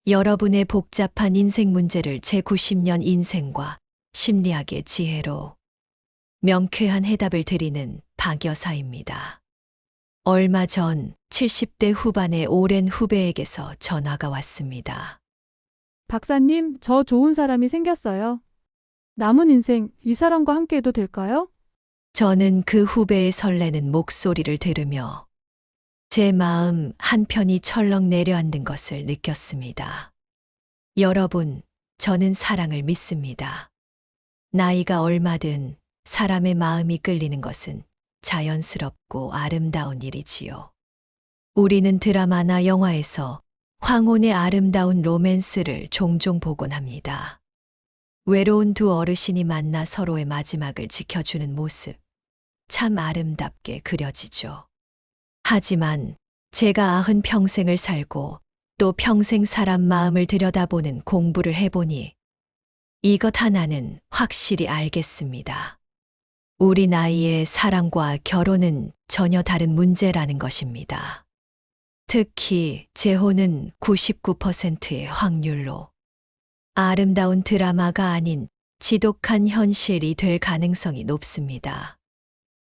여러분의 복잡한 인생 문제를 제90년 인생과 심리학의 지혜로 명쾌한 해답을 드리는 박 여사입니다. 얼마 전 70대 후반의 오랜 후배에게서 전화가 왔습니다. 박사님, 저 좋은 사람이 생겼어요. 남은 인생 이 사람과 함께 해도 될까요? 저는 그 후배의 설레는 목소리를 들으며 제 마음 한편이 철렁 내려앉는 것을 느꼈습니다. 여러분, 저는 사랑을 믿습니다. 나이가 얼마든 사람의 마음이 끌리는 것은 자연스럽고 아름다운 일이지요. 우리는 드라마나 영화에서 황혼의 아름다운 로맨스를 종종 보곤 합니다. 외로운 두 어르신이 만나 서로의 마지막을 지켜주는 모습, 참 아름답게 그려지죠. 하지만 제가 90평생을 살고 또 평생 사람 마음을 들여다보는 공부를 해보니 이것 하나는 확실히 알겠습니다. 우리 나이의 사랑과 결혼은 전혀 다른 문제라는 것입니다. 특히 재혼은 99%의 확률로 아름다운 드라마가 아닌 지독한 현실이 될 가능성이 높습니다.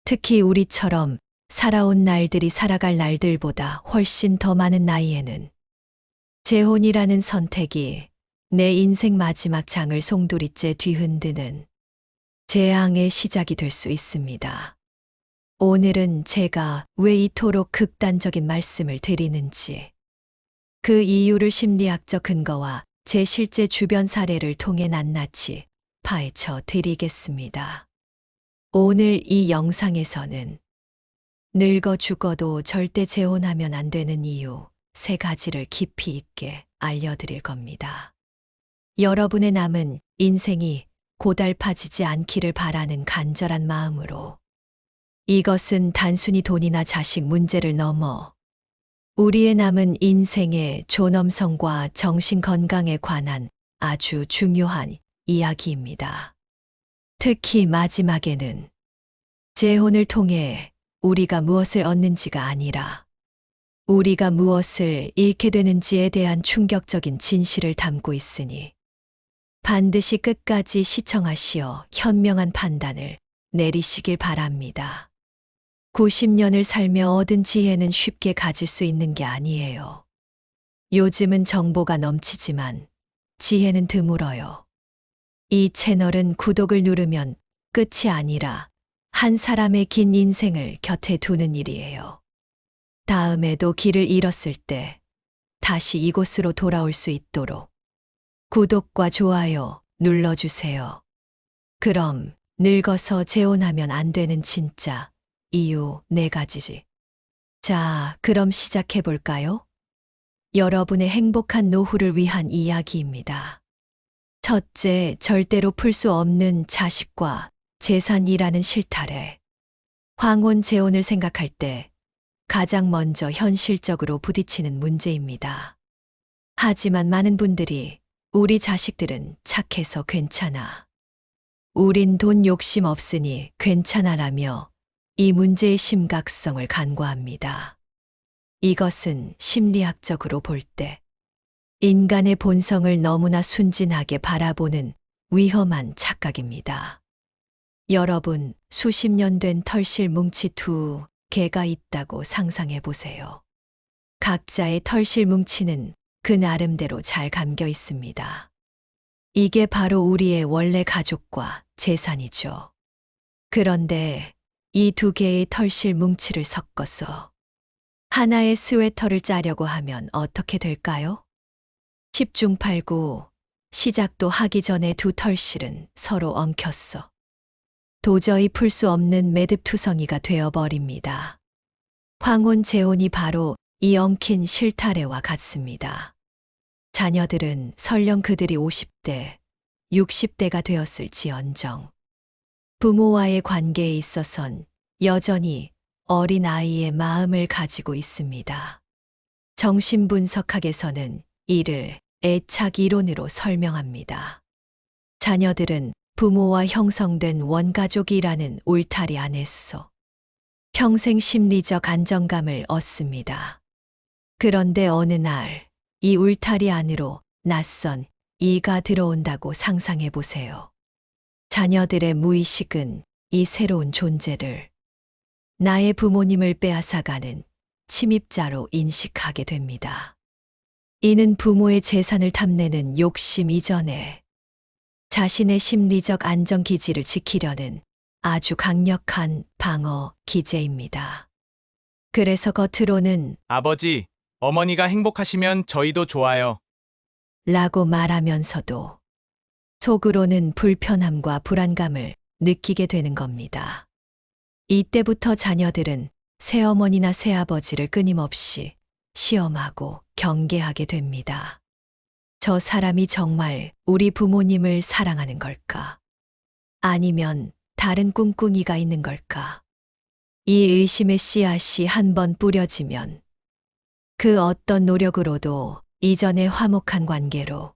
특히 우리처럼 살아온 날들이 살아갈 날들보다 훨씬 더 많은 나이에는 재혼이라는 선택이 내 인생 마지막 장을 송두리째 뒤흔드는 재앙의 시작이 될 수 있습니다. 오늘은 제가 왜 이토록 극단적인 말씀을 드리는지, 그 이유를 심리학적 근거와 제 실제 주변 사례를 통해 낱낱이 파헤쳐 드리겠습니다. 오늘 이 영상에서는 늙어 죽어도 절대 재혼하면 안 되는 이유 3가지를 깊이 있게 알려드릴 겁니다. 여러분의 남은 인생이 고달파지지 않기를 바라는 간절한 마음으로, 이것은 단순히 돈이나 자식 문제를 넘어 우리의 남은 인생의 존엄성과 정신 건강에 관한 아주 중요한 이야기입니다. 특히 마지막에는 재혼을 통해 우리가 무엇을 얻는지가 아니라 우리가 무엇을 잃게 되는지에 대한 충격적인 진실을 담고 있으니 반드시 끝까지 시청하시어 현명한 판단을 내리시길 바랍니다. 90년을 살며 얻은 지혜는 쉽게 가질 수 있는 게 아니에요. 요즘은 정보가 넘치지만 지혜는 드물어요. 이 채널은 구독을 누르면 끝이 아니라 한 사람의 긴 인생을 곁에 두는 일이에요. 다음에도 길을 잃었을 때 다시 이곳으로 돌아올 수 있도록 구독과 좋아요 눌러주세요. 그럼 늙어서 재혼하면 안 되는 진짜 이유 4가지지. 자, 그럼 시작해볼까요? 여러분의 행복한 노후를 위한 이야기입니다. 첫째, 절대로 풀 수 없는 자식과 재산이라는 실타래. 황혼 재혼을 생각할 때 가장 먼저 현실적으로 부딪히는 문제입니다. 하지만 많은 분들이 우리 자식들은 착해서 괜찮아, 우린 돈 욕심 없으니 괜찮아라며 이 문제의 심각성을 간과합니다. 이것은 심리학적으로 볼 때 인간의 본성을 너무나 순진하게 바라보는 위험한 착각입니다. 여러분, 수십 년 된 털실 뭉치 2개가 있다고 상상해 보세요. 각자의 털실 뭉치는 그 나름대로 잘 감겨 있습니다. 이게 바로 우리의 원래 가족과 재산이죠. 그런데 이 2개의 털실 뭉치를 섞어서 하나의 스웨터를 짜려고 하면 어떻게 될까요? 10중 8구, 시작도 하기 전에 두 털실은 서로 엉켰어. 도저히 풀 수 없는 매듭투성이가 되어버립니다. 황혼 재혼이 바로 이 엉킨 실타래와 같습니다. 자녀들은 설령 그들이 50대, 60대가 되었을지언정 부모와의 관계에 있어선 여전히 어린 아이의 마음을 가지고 있습니다. 정신분석학에서는 이를 애착 이론으로 설명합니다. 자녀들은 부모와 형성된 원가족이라는 울타리 안에서 평생 심리적 안정감을 얻습니다. 그런데 어느 날 이 울타리 안으로 낯선 이가 들어온다고 상상해 보세요. 자녀들의 무의식은 이 새로운 존재를 나의 부모님을 빼앗아가는 침입자로 인식하게 됩니다. 이는 부모의 재산을 탐내는 욕심 이전에 자신의 심리적 안정기지를 지키려는 아주 강력한 방어 기제입니다. 그래서 겉으로는 아버지, 어머니가 행복하시면 저희도 좋아요. 라고 말하면서도 속으로는 불편함과 불안감을 느끼게 되는 겁니다. 이때부터 자녀들은 새어머니나 새아버지를 끊임없이 시험하고 경계하게 됩니다. 저 사람이 정말 우리 부모님을 사랑하는 걸까? 아니면 다른 꿍꿍이가 있는 걸까? 이 의심의 씨앗이 한번 뿌려지면 그 어떤 노력으로도 이전의 화목한 관계로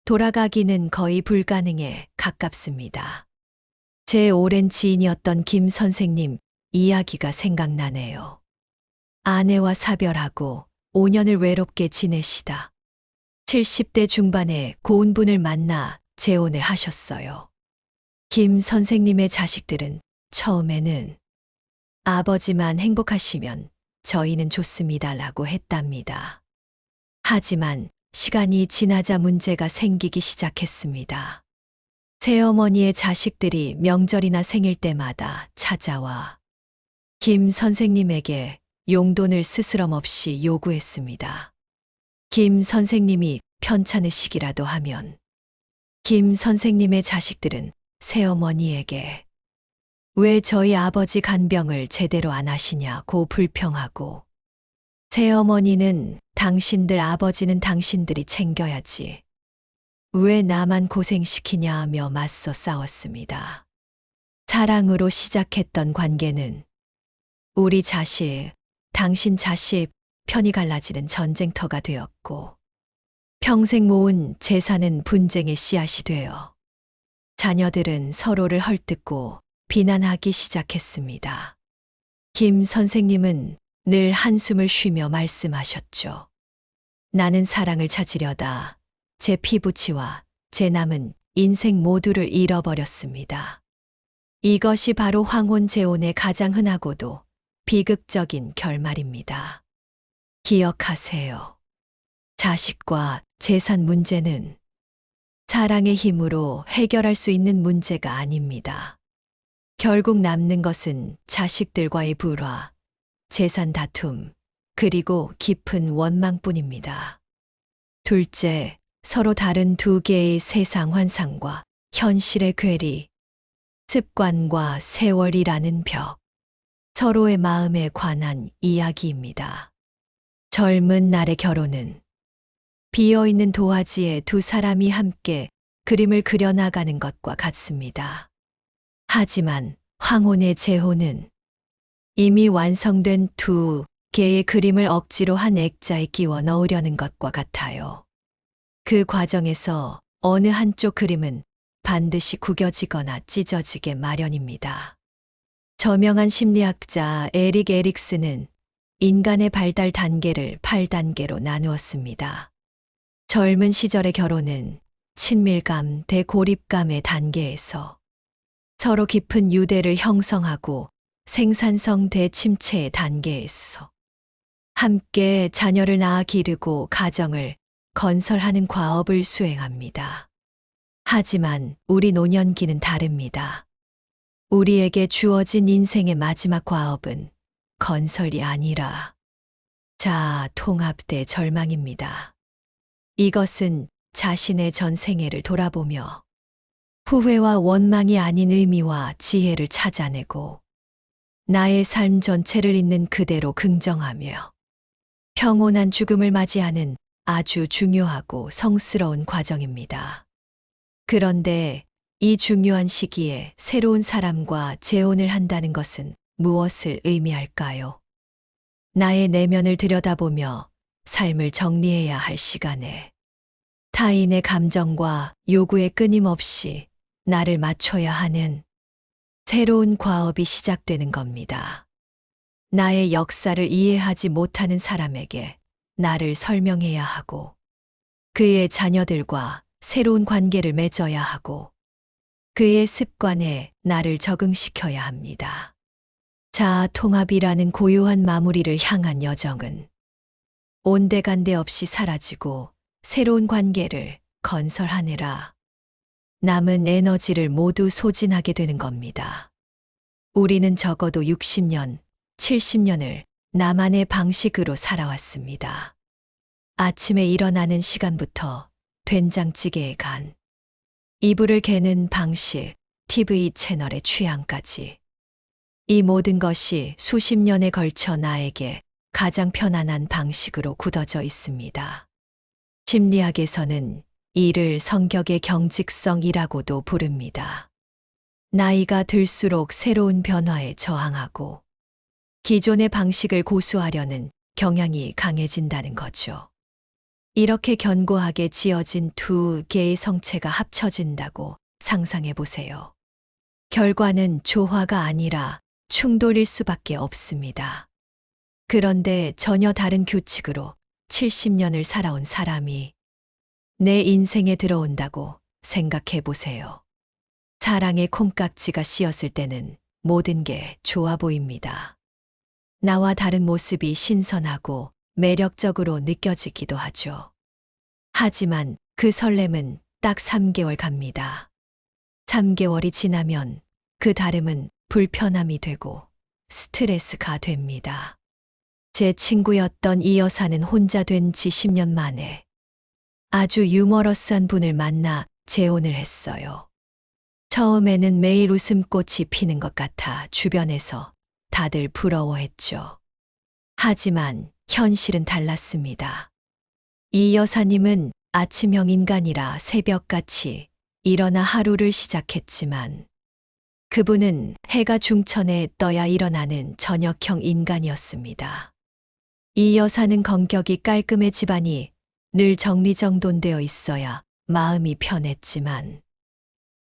돌아가기는 거의 불가능에 가깝습니다. 제 오랜 지인이었던 김 선생님 이야기가 생각나네요. 아내와 사별하고 5년을 외롭게 지내시다 70대 중반에 고운분을 만나 재혼을 하셨어요. 김 선생님의 자식들은 처음에는 아버지만 행복하시면 저희는 좋습니다라고 했답니다. 하지만 시간이 지나자 문제가 생기기 시작했습니다. 새어머니의 자식들이 명절이나 생일 때마다 찾아와 김 선생님에게 용돈을 스스럼 없이 요구했습니다. 김 선생님이 편찮으시기라도 하면 김 선생님의 자식들은 새어머니에게 왜 저희 아버지 간병을 제대로 안 하시냐고 불평하고 새어머니는 당신들 아버지는 당신들이 챙겨야지 왜 나만 고생시키냐 하며 맞서 싸웠습니다. 사랑으로 시작했던 관계는 우리 자식, 당신 자식 편이 갈라지는 전쟁터가 되었고 평생 모은 재산은 분쟁의 씨앗이 되어 자녀들은 서로를 헐뜯고 비난하기 시작했습니다. 김 선생님은 늘 한숨을 쉬며 말씀하셨죠. 나는 사랑을 찾으려다 제 피부치와 제 남은 인생 모두를 잃어버렸습니다. 이것이 바로 황혼재혼의 가장 흔하고도 비극적인 결말입니다. 기억하세요. 자식과 재산 문제는 사랑의 힘으로 해결할 수 있는 문제가 아닙니다. 결국 남는 것은 자식들과의 불화, 재산 다툼, 그리고 깊은 원망뿐입니다. 둘째, 서로 다른 두 개의 세상 환상과 현실의 괴리, 습관과 세월이라는 벽, 서로의 마음에 관한 이야기입니다. 젊은 날의 결혼은 비어있는 도화지에 두 사람이 함께 그림을 그려나가는 것과 같습니다. 하지만 황혼의 재혼은 이미 완성된 두 개의 그림을 억지로 한 액자에 끼워 넣으려는 것과 같아요. 그 과정에서 어느 한쪽 그림은 반드시 구겨지거나 찢어지게 마련입니다. 저명한 심리학자 에릭 에릭스는 인간의 발달 단계를 8단계로 나누었습니다. 젊은 시절의 결혼은 친밀감, 대고립감의 단계에서 서로 깊은 유대를 형성하고 생산성 대침체의 단계에서 함께 자녀를 낳아 기르고 가정을 건설하는 과업을 수행합니다. 하지만 우리 노년기는 다릅니다. 우리에게 주어진 인생의 마지막 과업은 건설이 아니라 통합대 절망입니다. 이것은 자신의 전생애를 돌아보며 후회와 원망이 아닌 의미와 지혜를 찾아내고 나의 삶 전체를 있는 그대로 긍정하며 평온한 죽음을 맞이하는 아주 중요하고 성스러운 과정입니다. 그런데 이 중요한 시기에 새로운 사람과 재혼을 한다는 것은 무엇을 의미할까요? 나의 내면을 들여다보며 삶을 정리해야 할 시간에 타인의 감정과 요구에 끊임없이 나를 맞춰야 하는 새로운 과업이 시작되는 겁니다. 나의 역사를 이해하지 못하는 사람에게 나를 설명해야 하고, 그의 자녀들과 새로운 관계를 맺어야 하고, 그의 습관에 나를 적응시켜야 합니다. 자아 통합이라는 고요한 마무리를 향한 여정은 온데간데 없이 사라지고 새로운 관계를 건설하느라 남은 에너지를 모두 소진하게 되는 겁니다. 우리는 적어도 60년, 70년을 나만의 방식으로 살아왔습니다. 아침에 일어나는 시간부터 된장찌개의 간, 이불을 개는 방식, TV 채널의 취향까지. 이 모든 것이 수십 년에 걸쳐 나에게 가장 편안한 방식으로 굳어져 있습니다. 심리학에서는 이를 성격의 경직성이라고도 부릅니다. 나이가 들수록 새로운 변화에 저항하고 기존의 방식을 고수하려는 경향이 강해진다는 거죠. 이렇게 견고하게 지어진 두 개의 성체가 합쳐진다고 상상해 보세요. 결과는 조화가 아니라 충돌일 수밖에 없습니다. 그런데 전혀 다른 규칙으로 70년을 살아온 사람이 내 인생에 들어온다고 생각해 보세요. 사랑의 콩깍지가 씌었을 때는 모든 게 좋아 보입니다. 나와 다른 모습이 신선하고 매력적으로 느껴지기도 하죠. 하지만 그 설렘은 딱 3개월 갑니다. 3개월이 지나면 그 다름은 불편함이 되고 스트레스가 됩니다. 제 친구였던 이 여사는 혼자 된 지 10년 만에 아주 유머러스한 분을 만나 재혼을 했어요. 처음에는 매일 웃음꽃이 피는 것 같아 주변에서 다들 부러워했죠. 하지만 현실은 달랐습니다. 이 여사님은 아침형 인간이라 새벽같이 일어나 하루를 시작했지만 그분은 해가 중천에 떠야 일어나는 저녁형 인간이었습니다. 이 여사는 성격이 깔끔해 집안이 늘 정리정돈되어 있어야 마음이 편했지만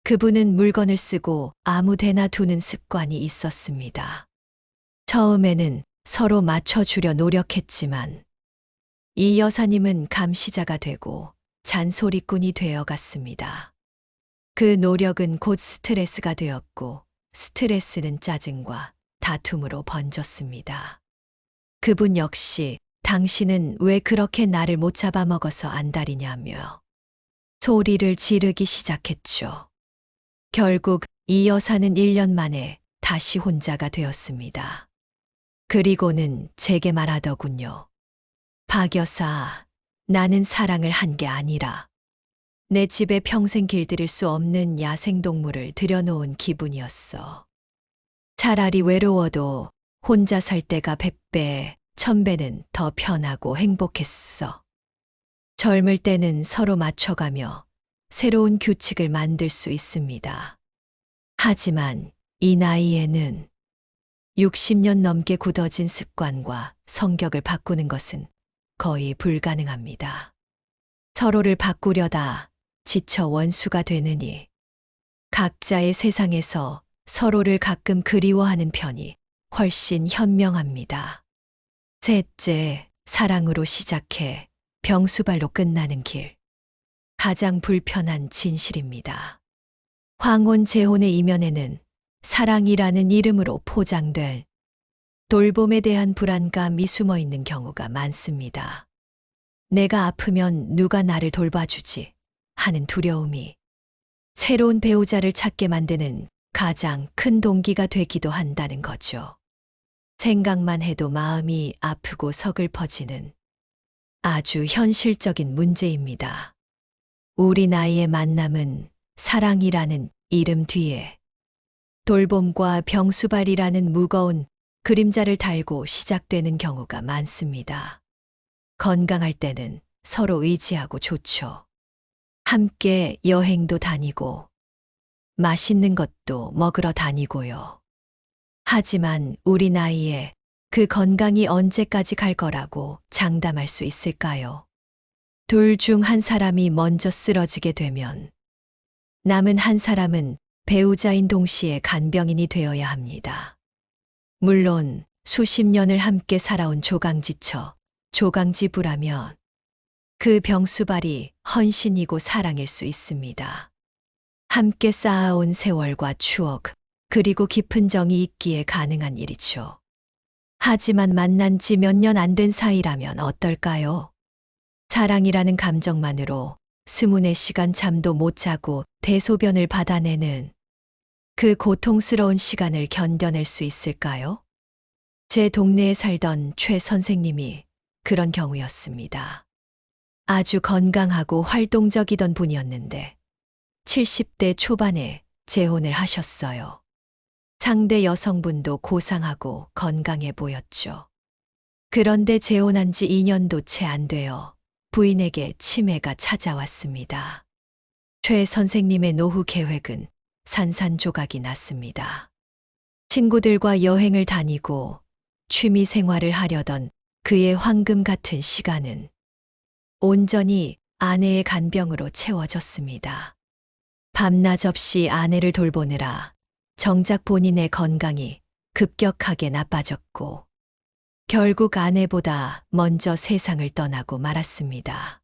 그분은 물건을 쓰고 아무데나 두는 습관이 있었습니다. 처음에는 서로 맞춰주려 노력했지만 이 여사님은 감시자가 되고 잔소리꾼이 되어 갔습니다. 그 노력은 곧 스트레스가 되었고 스트레스는 짜증과 다툼으로 번졌습니다. 그분 역시 당신은 왜 그렇게 나를 못 잡아먹어서 안달이냐며 소리를 지르기 시작했죠. 결국 이 여사는 1년 만에 다시 혼자가 되었습니다. 그리고는 제게 말하더군요. 박 여사, 나는 사랑을 한 게 아니라 내 집에 평생 길들일 수 없는 야생동물을 들여놓은 기분이었어. 차라리 외로워도 혼자 살 때가 100배, 1000배는 더 편하고 행복했어. 젊을 때는 서로 맞춰가며 새로운 규칙을 만들 수 있습니다. 하지만 이 나이에는 60년 넘게 굳어진 습관과 성격을 바꾸는 것은 거의 불가능합니다. 서로를 바꾸려다 지쳐 원수가 되느니 각자의 세상에서 서로를 가끔 그리워하는 편이 훨씬 현명합니다. 셋째, 사랑으로 시작해 병수발로 끝나는 길. 가장 불편한 진실입니다. 황혼 재혼의 이면에는 사랑이라는 이름으로 포장될 돌봄에 대한 불안감이 숨어 있는 경우가 많습니다. 내가 아프면 누가 나를 돌봐주지 하는 두려움이 새로운 배우자를 찾게 만드는 가장 큰 동기가 되기도 한다는 거죠. 생각만 해도 마음이 아프고 서글퍼지는 아주 현실적인 문제입니다. 우리 나이의 만남은 사랑이라는 이름 뒤에 돌봄과 병수발이라는 무거운 그림자를 달고 시작되는 경우가 많습니다. 건강할 때는 서로 의지하고 좋죠. 함께 여행도 다니고 맛있는 것도 먹으러 다니고요. 하지만 우리 나이에 그 건강이 언제까지 갈 거라고 장담할 수 있을까요? 둘 중 한 사람이 먼저 쓰러지게 되면 남은 한 사람은 배우자인 동시에 간병인이 되어야 합니다. 물론 수십 년을 함께 살아온 조강지처 조강지부라면 그 병수발이 헌신이고 사랑일 수 있습니다. 함께 쌓아온 세월과 추억, 그리고 깊은 정이 있기에 가능한 일이죠. 하지만 만난 지 몇 년 안 된 사이라면 어떨까요? 사랑이라는 감정만으로 24시간 잠도 못 자고 대소변을 받아내는 그 고통스러운 시간을 견뎌낼 수 있을까요? 제 동네에 살던 최 선생님이 그런 경우였습니다. 아주 건강하고 활동적이던 분이었는데 70대 초반에 재혼을 하셨어요. 상대 여성분도 고상하고 건강해 보였죠. 그런데 재혼한 지 2년도 채 안 되어 부인에게 치매가 찾아왔습니다. 최 선생님의 노후 계획은 산산조각이 났습니다. 친구들과 여행을 다니고 취미 생활을 하려던 그의 황금 같은 시간은 온전히 아내의 간병으로 채워졌습니다. 밤낮 없이 아내를 돌보느라 정작 본인의 건강이 급격하게 나빠졌고 결국 아내보다 먼저 세상을 떠나고 말았습니다.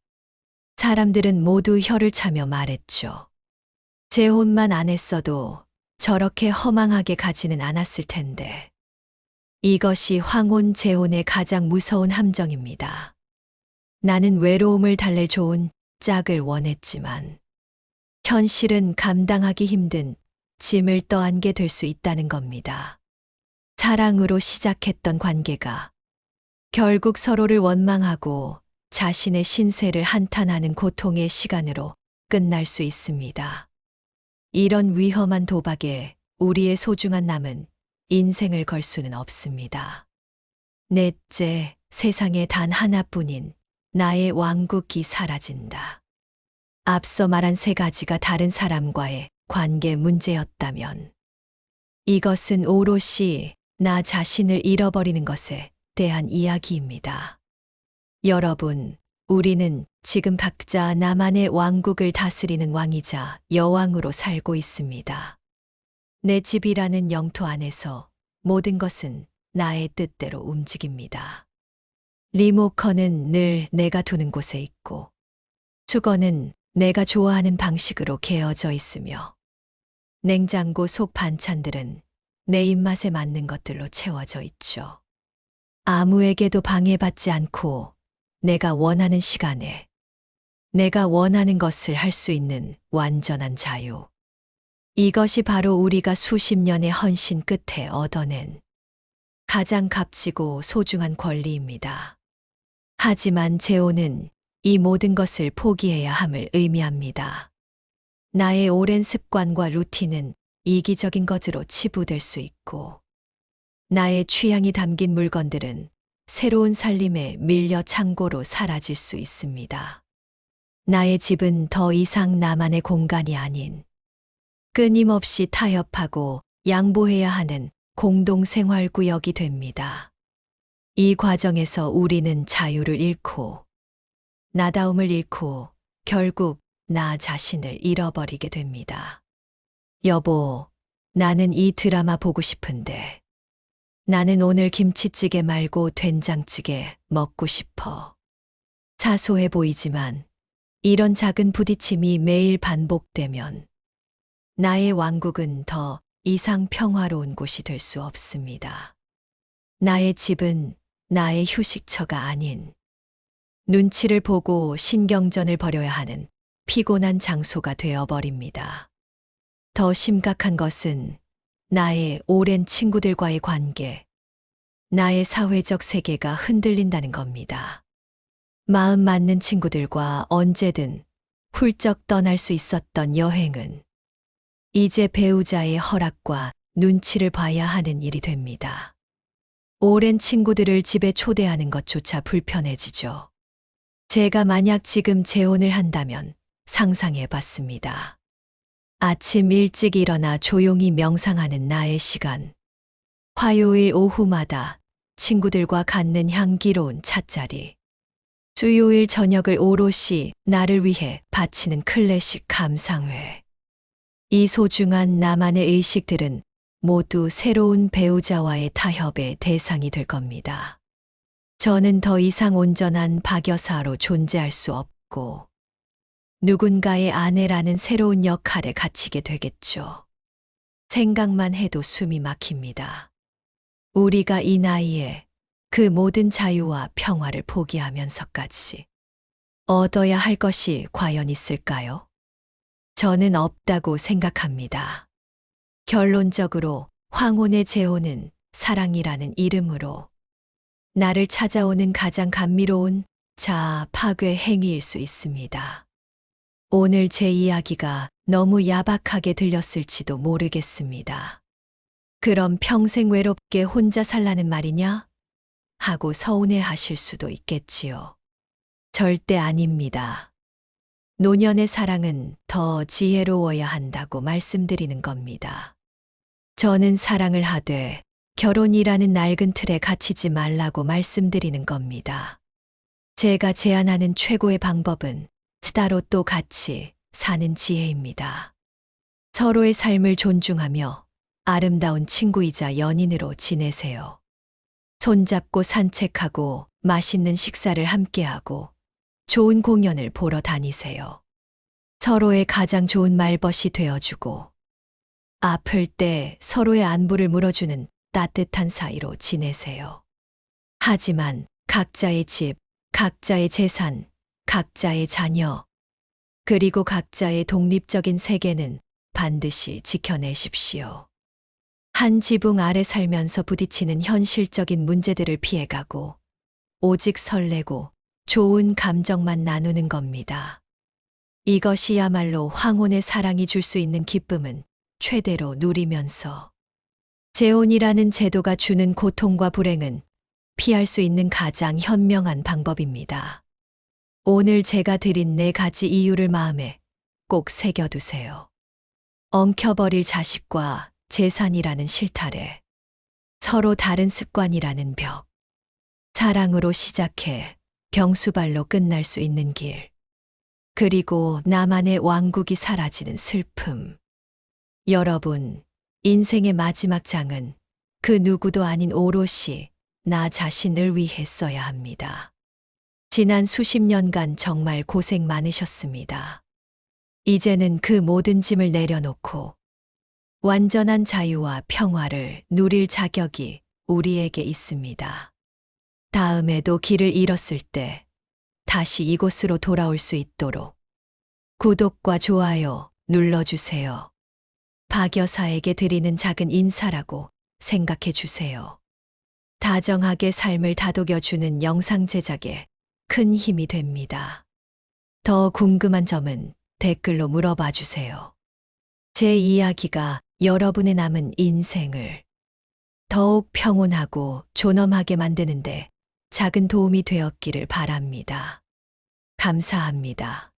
사람들은 모두 혀를 차며 말했죠. 재혼만 안 했어도 저렇게 허망하게 가지는 않았을 텐데. 이것이 황혼 재혼의 가장 무서운 함정입니다. 나는 외로움을 달랠 좋은 짝을 원했지만 현실은 감당하기 힘든 짐을 떠안게 될 수 있다는 겁니다. 사랑으로 시작했던 관계가 결국 서로를 원망하고 자신의 신세를 한탄하는 고통의 시간으로 끝날 수 있습니다. 이런 위험한 도박에 우리의 소중한 남은 인생을 걸 수는 없습니다. 넷째, 세상에 단 하나뿐인 나의 왕국이 사라진다. 앞서 말한 세 가지가 다른 사람과의 관계 문제였다면 이것은 오롯이 나 자신을 잃어버리는 것에 대한 이야기입니다. 여러분, 우리는 지금 각자 나만의 왕국을 다스리는 왕이자 여왕으로 살고 있습니다. 내 집이라는 영토 안에서 모든 것은 나의 뜻대로 움직입니다. 리모컨은 늘 내가 두는 곳에 있고, 수건은 내가 좋아하는 방식으로 개어져 있으며, 냉장고 속 반찬들은 내 입맛에 맞는 것들로 채워져 있죠. 아무에게도 방해받지 않고 내가 원하는 시간에 내가 원하는 것을 할 수 있는 완전한 자유. 이것이 바로 우리가 수십 년의 헌신 끝에 얻어낸 가장 값지고 소중한 권리입니다. 하지만 재혼은 이 모든 것을 포기해야 함을 의미합니다. 나의 오랜 습관과 루틴은 이기적인 것으로 치부될 수 있고, 나의 취향이 담긴 물건들은 새로운 살림에 밀려 창고로 사라질 수 있습니다. 나의 집은 더 이상 나만의 공간이 아닌 끊임없이 타협하고 양보해야 하는 공동생활구역이 됩니다. 이 과정에서 우리는 자유를 잃고 나다움을 잃고 결국 나 자신을 잃어버리게 됩니다. 여보, 나는 이 드라마 보고 싶은데 나는 오늘 김치찌개 말고 된장찌개 먹고 싶어. 사소해 보이지만 이런 작은 부딪힘이 매일 반복되면 나의 왕국은 더 이상 평화로운 곳이 될 수 없습니다. 나의 집은 나의 휴식처가 아닌 눈치를 보고 신경전을 벌여야 하는 피곤한 장소가 되어버립니다. 더 심각한 것은 나의 오랜 친구들과의 관계, 나의 사회적 세계가 흔들린다는 겁니다. 마음 맞는 친구들과 언제든 훌쩍 떠날 수 있었던 여행은 이제 배우자의 허락과 눈치를 봐야 하는 일이 됩니다. 오랜 친구들을 집에 초대하는 것조차 불편해지죠. 제가 만약 지금 재혼을 한다면 상상해 봤습니다. 아침 일찍 일어나 조용히 명상하는 나의 시간. 화요일 오후마다 친구들과 갖는 향기로운 찻자리. 수요일 저녁을 오롯이 나를 위해 바치는 클래식 감상회. 이 소중한 나만의 의식들은 모두 새로운 배우자와의 타협의 대상이 될 겁니다. 저는 더 이상 온전한 박 여사로 존재할 수 없고 누군가의 아내라는 새로운 역할에 갇히게 되겠죠. 생각만 해도 숨이 막힙니다. 우리가 이 나이에 그 모든 자유와 평화를 포기하면서까지 얻어야 할 것이 과연 있을까요? 저는 없다고 생각합니다. 결론적으로 황혼의 재혼은 사랑이라는 이름으로 나를 찾아오는 가장 감미로운 자아 파괴 행위일 수 있습니다. 오늘 제 이야기가 너무 야박하게 들렸을지도 모르겠습니다. 그럼 평생 외롭게 혼자 살라는 말이냐? 하고 서운해 하실 수도 있겠지요. 절대 아닙니다. 노년의 사랑은 더 지혜로워야 한다고 말씀드리는 겁니다. 저는 사랑을 하되 결혼이라는 낡은 틀에 갇히지 말라고 말씀드리는 겁니다. 제가 제안하는 최고의 방법은 스타로 또 같이 사는 지혜입니다. 서로의 삶을 존중하며 아름다운 친구이자 연인으로 지내세요. 손잡고 산책하고 맛있는 식사를 함께하고 좋은 공연을 보러 다니세요. 서로의 가장 좋은 말벗이 되어주고 아플 때 서로의 안부를 물어주는 따뜻한 사이로 지내세요. 하지만 각자의 집, 각자의 재산, 각자의 자녀, 그리고 각자의 독립적인 세계는 반드시 지켜내십시오. 한 지붕 아래 살면서 부딪히는 현실적인 문제들을 피해가고 오직 설레고 좋은 감정만 나누는 겁니다. 이것이야말로 황혼의 사랑이 줄 수 있는 기쁨은 최대로 누리면서 재혼이라는 제도가 주는 고통과 불행은 피할 수 있는 가장 현명한 방법입니다. 오늘 제가 드린 4가지 이유를 마음에 꼭 새겨두세요. 엉켜버릴 자식과 재산이라는 실타래, 서로 다른 습관이라는 벽, 사랑으로 시작해 병수발로 끝날 수 있는 길, 그리고 나만의 왕국이 사라지는 슬픔. 여러분, 인생의 마지막 장은 그 누구도 아닌 오롯이 나 자신을 위해 써야 합니다. 지난 수십 년간 정말 고생 많으셨습니다. 이제는 그 모든 짐을 내려놓고 완전한 자유와 평화를 누릴 자격이 우리에게 있습니다. 다음에도 길을 잃었을 때 다시 이곳으로 돌아올 수 있도록 구독과 좋아요 눌러주세요. 박 여사에게 드리는 작은 인사라고 생각해 주세요. 다정하게 삶을 다독여주는 영상 제작에 큰 힘이 됩니다. 더 궁금한 점은 댓글로 물어봐 주세요. 제 이야기가 여러분의 남은 인생을 더욱 평온하고 존엄하게 만드는데 작은 도움이 되었기를 바랍니다. 감사합니다.